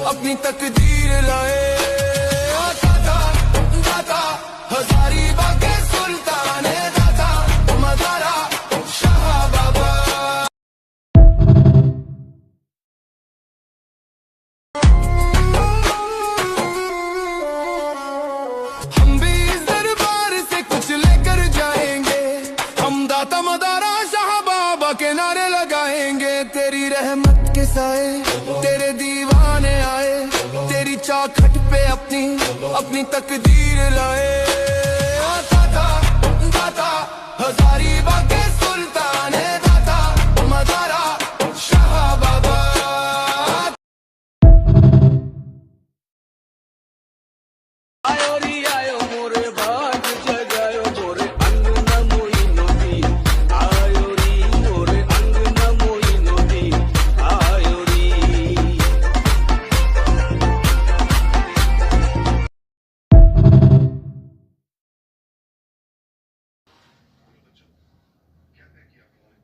अपनी तकदीर लाए। आता था दाता हजारी बागे सुल्तान दाता मदारा शाह बाबा। हम भी इस दरबार से कुछ लेकर जाएंगे, हम दाता मदारा शाह बाबा के नारे लगाएंगे। तेरी रहमत के साए तेरे दीवाने आए, तेरी चौखट पे अपनी तकदीर लाए। आता था दाता हजारी बागे सुल्तान